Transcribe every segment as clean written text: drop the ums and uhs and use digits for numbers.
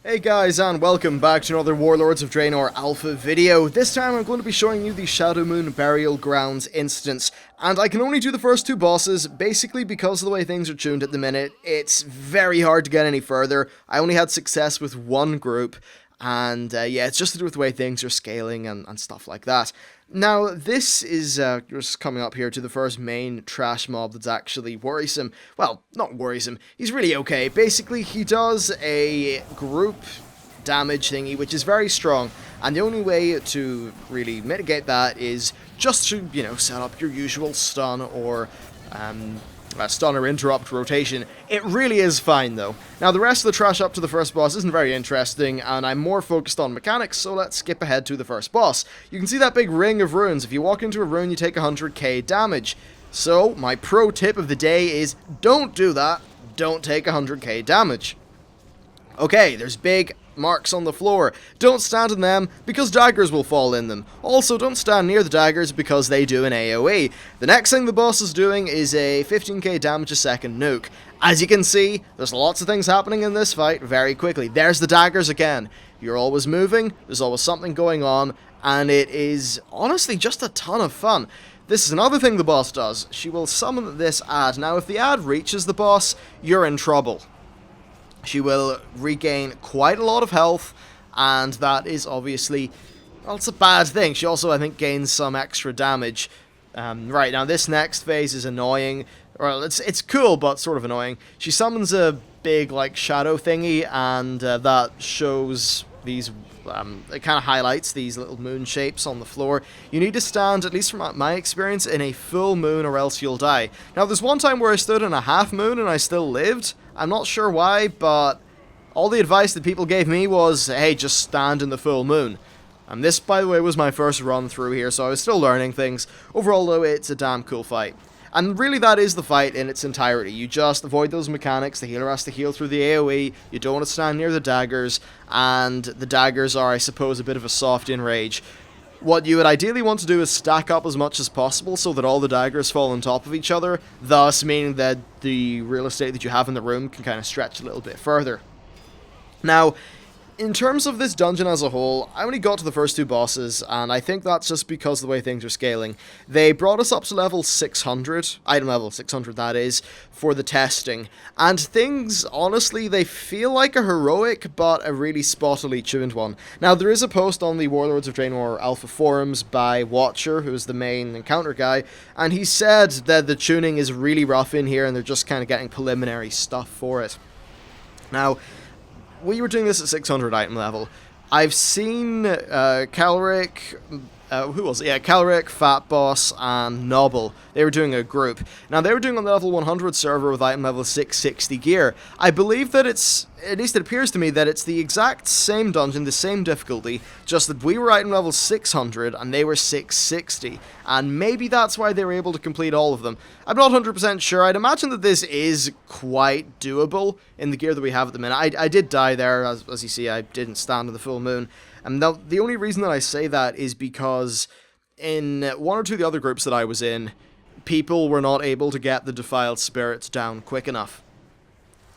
Hey guys, and welcome back to another Warlords of Draenor Alpha video. This time I'm going to be showing you the Shadowmoon Burial Grounds instance, and I can only do the first two bosses, basically because of the way things are tuned at the minute. It's very hard to get any further. I only had success with one group, and yeah, it's just to do with the way things are scaling and stuff like that. Now, this is just coming up here to the first main trash mob that's actually worrisome. Well, not worrisome, he's really okay. Basically, he does a group damage thingy, which is very strong, and the only way to really mitigate that is just to, set up your usual stun or stun or interrupt rotation. It really is fine though. Now the rest of the trash up to the first boss isn't very interesting, and I'm more focused on mechanics, so let's skip ahead to the first boss. You can see that big ring of runes. If you walk into a rune, you take 100k damage. So my pro tip of the day is don't do that. Don't take 100k damage. Okay, there's big marks on the floor. Don't stand in them because daggers will fall in them. Also, don't stand near the daggers because they do an AoE. The next thing the boss is doing is a 15k damage a second nuke. As you can see, there's lots of things happening in this fight very quickly. There's the daggers again. You're always moving, there's always something going on, and it is honestly just a ton of fun. This is another thing the boss does. She will summon this ad. Now, if the ad reaches the boss, you're in trouble. She will regain quite a lot of health, and that is obviously, well, it's a bad thing. She also, I think, gains some extra damage. Right, now this next phase is annoying. Well, it's cool, but sort of annoying. She summons a big, shadow thingy, and that shows these, it kind of highlights these little moon shapes on the floor. You need to stand, at least from my experience, in a full moon or else you'll die. Now, there's one time where I stood in a half moon and I still lived. I'm not sure why, but all the advice that people gave me was, hey, just stand in the full moon. And this, by the way, was my first run through here, so I was still learning things. Overall, though, it's a damn cool fight. And really, that is the fight in its entirety. You just avoid those mechanics. The healer has to heal through the AoE. You don't want to stand near the daggers. And the daggers are, I suppose, a bit of a soft enrage. What you would ideally want to do is stack up as much as possible so that all the daggers fall on top of each other, thus meaning that the real estate that you have in the room can kind of stretch a little bit further. Now, in terms of this dungeon as a whole, I only got to the first two bosses, and I think that's just because of the way things are scaling. They brought us up to level 600, item level 600 that is, for the testing. And things, honestly, they feel like a heroic, but a really spottily tuned one. Now, there is a post on the Warlords of Draenor Alpha forums by Watcher, who is the main encounter guy, and he said that the tuning is really rough in here, and they're just kind of getting preliminary stuff for it. Now, we were doing this at 600 item level. I've seen Calric, who was it? Yeah, Calric, Fat Boss, and Nobble. They were doing a group. Now, they were doing on the level 100 server with item level 660 gear. I believe that it's, at least it appears to me, that it's the exact same dungeon, the same difficulty, just that we were item level 600 and they were 660. And maybe that's why they were able to complete all of them. I'm not 100% sure. I'd imagine that this is quite doable in the gear that we have at the minute. I did die there, as you see, I didn't stand in the full moon. And the only reason that I say that is because in one or two of the other groups that I was in, people were not able to get the Defiled Spirits down quick enough.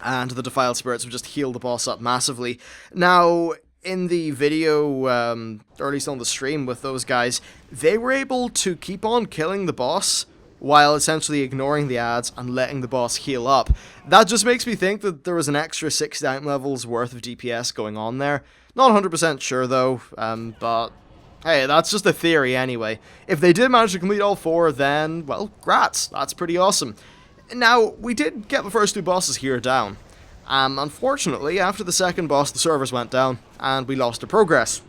And the Defiled Spirits would just heal the boss up massively. Now, in the video, or at least on the stream with those guys, they were able to keep on killing the boss while essentially ignoring the ads and letting the boss heal up. That just makes me think that there was an extra 6 item levels worth of DPS going on there. Not 100% sure though, but hey, that's just a theory anyway. If they did manage to complete all 4, then, well, grats, that's pretty awesome. Now, we did get the first two bosses here down. Unfortunately, after the second boss, the servers went down, and we lost our progress,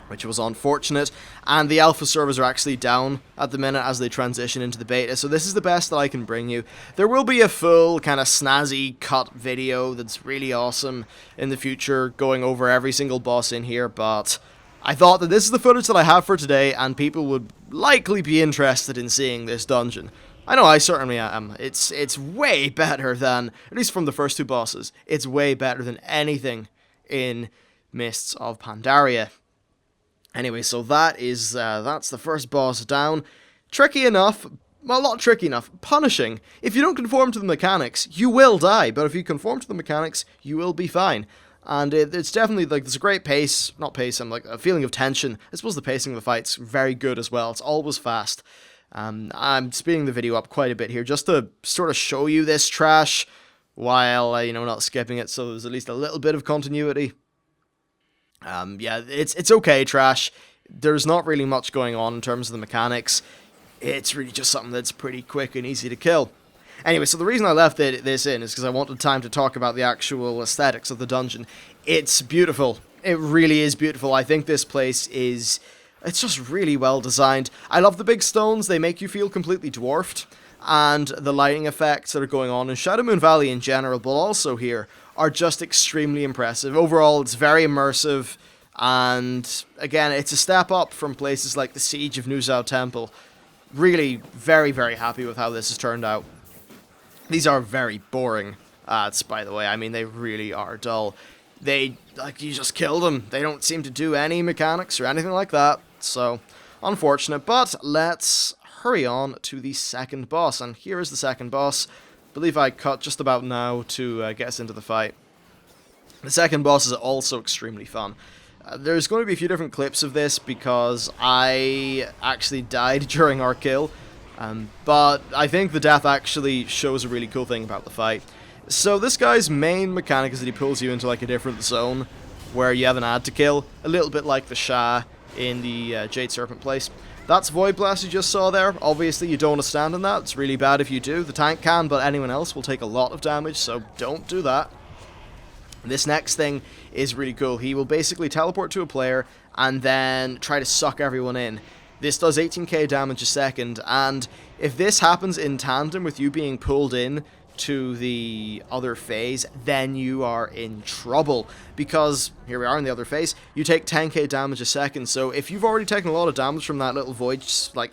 which was unfortunate, and the alpha servers are actually down at the minute as they transition into the beta, so this is the best that I can bring you. There will be a full, kind of snazzy cut video that's really awesome in the future, going over every single boss in here, but I thought that this is the footage that I have for today, and people would likely be interested in seeing this dungeon. I know I certainly am. It's way better than, at least from the first two bosses, it's way better than anything in Mists of Pandaria. Anyway, so that's the first boss down. Tricky enough, well, not tricky enough, punishing. If you don't conform to the mechanics, you will die, but if you conform to the mechanics, you will be fine. And it's definitely, like, there's a great pace, not pace, I'm like, a feeling of tension. I suppose the pacing of the fight's very good as well, it's always fast. I'm speeding the video up quite a bit here, just to sort of show you this trash, while, you know, not skipping it, so there's at least a little bit of continuity. Yeah, it's okay trash. There's not really much going on in terms of the mechanics. It's really just something that's pretty quick and easy to kill. Anyway, so the reason I left this in is because I wanted time to talk about the actual aesthetics of the dungeon. It's beautiful. It really is beautiful. I think this place is... it's just really well designed. I love the big stones. They make you feel completely dwarfed. And the lighting effects that are going on in Shadowmoon Valley in general, but also here, are just extremely impressive. Overall, it's very immersive. And again, it's a step up from places like the Siege of Nuzhou Temple. Really very, very happy with how this has turned out. These are very boring ads, by the way. I mean, they really are dull. They, like, you just kill them. They don't seem to do any mechanics or anything like that. So, unfortunate. But let's hurry on to the second boss. And here is the second boss. I believe I cut just about now to get us into the fight. The second boss is also extremely fun. There's going to be a few different clips of this because I actually died during our kill. But I think the death actually shows a really cool thing about the fight. So this guy's main mechanic is that he pulls you into like a different zone where you have an ad to kill, a little bit like the Shah in the Jade Serpent place. That's Void Blast you just saw there. Obviously you don't want to stand in that, it's really bad if you do. The tank can, but anyone else will take a lot of damage, so don't do that. This next thing is really cool. He will basically teleport to a player and then try to suck everyone in. This does 18k damage a second, and if this happens in tandem with you being pulled in to the other phase, then you are in trouble, because here we are in the other phase. You take 10k damage a second, so if you've already taken a lot of damage from that little void, like,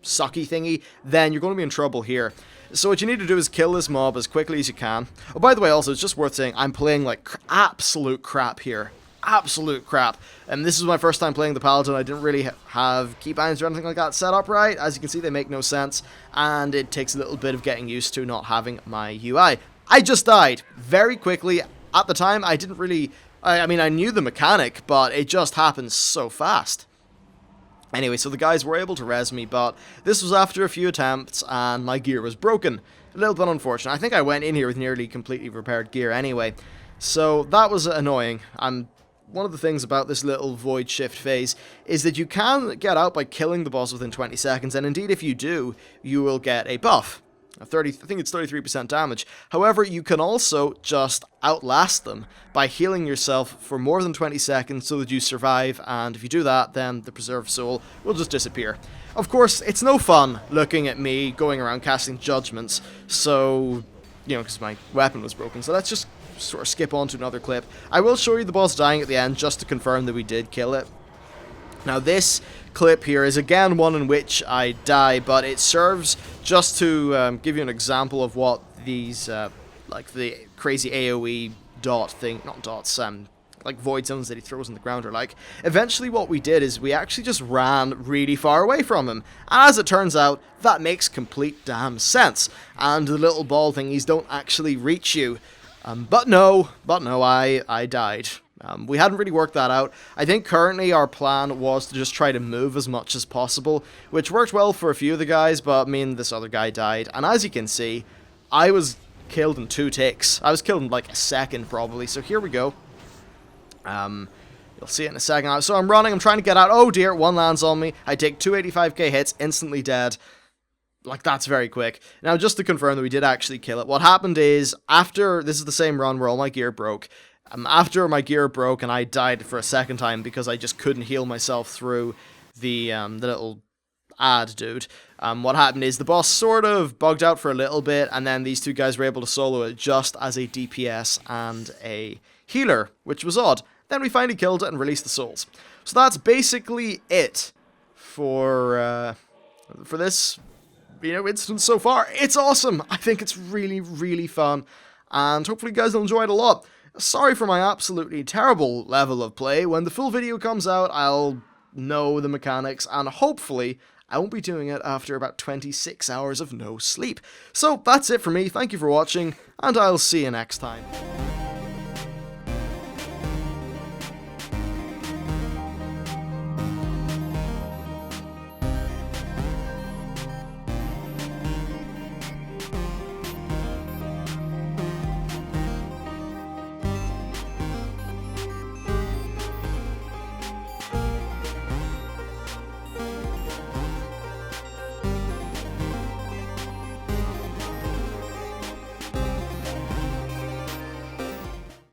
sucky thingy, then you're going to be in trouble here. So what you need to do is kill this mob as quickly as you can. Oh, by the way, also, it's just worth saying, I'm playing, like, absolute crap here. Absolute crap. And this is my first time playing the Paladin. I didn't really have keybinds or anything like that set up right. As you can see, they make no sense, and it takes a little bit of getting used to not having my UI. I just died very quickly. At the time, I didn't really... I mean, I knew the mechanic, but it just happened so fast. Anyway, so the guys were able to res me, but this was after a few attempts, and my gear was broken. A little bit unfortunate. I think I went in here with nearly completely repaired gear anyway. So that was annoying. One of the things about this little void shift phase is that you can get out by killing the boss within 20 seconds, and indeed if you do, you will get a buff. I think it's 33% damage. However, you can also just outlast them by healing yourself for more than 20 seconds so that you survive, and if you do that, then the preserved soul will just disappear. Of course, it's no fun looking at me going around casting judgments, so, you know, because my weapon was broken, so let's just sort of skip on to another clip. I will show you the boss dying at the end just to confirm that we did kill it. Now this clip here is again one in which I die, but it serves just to give you an example of what these, like the crazy AoE dot thing, not dots, like void zones that he throws on the ground are like. Eventually what we did is we actually just ran really far away from him. As it turns out, that makes complete damn sense, and the little ball thingies don't actually reach you. But no, I died. We hadn't really worked that out. I think currently our plan was to just try to move as much as possible, which worked well for a few of the guys, but me and this other guy died. And as you can see, I was killed in 2 ticks. I was killed in like a second probably, so here we go. You'll see it in a second. So I'm running, I'm trying to get out. Oh dear, one lands on me. I take 285k hits, instantly dead. Like, that's very quick. Now, just to confirm that we did actually kill it, what happened is, after, this is the same run where all my gear broke, after my gear broke and I died for a second time because I just couldn't heal myself through the little ad dude, what happened is the boss sort of bugged out for a little bit, and then these two guys were able to solo it just as a DPS and a healer, which was odd. Then we finally killed it and released the souls. So that's basically it for this, you know, instance so far. It's awesome. I think it's really, really fun, and hopefully you guys will enjoy it a lot. Sorry for my absolutely terrible level of play. When the full video comes out, I'll know the mechanics, and hopefully I won't be doing it after about 26 hours of no sleep. So that's it for me. Thank you for watching, and I'll see you next time.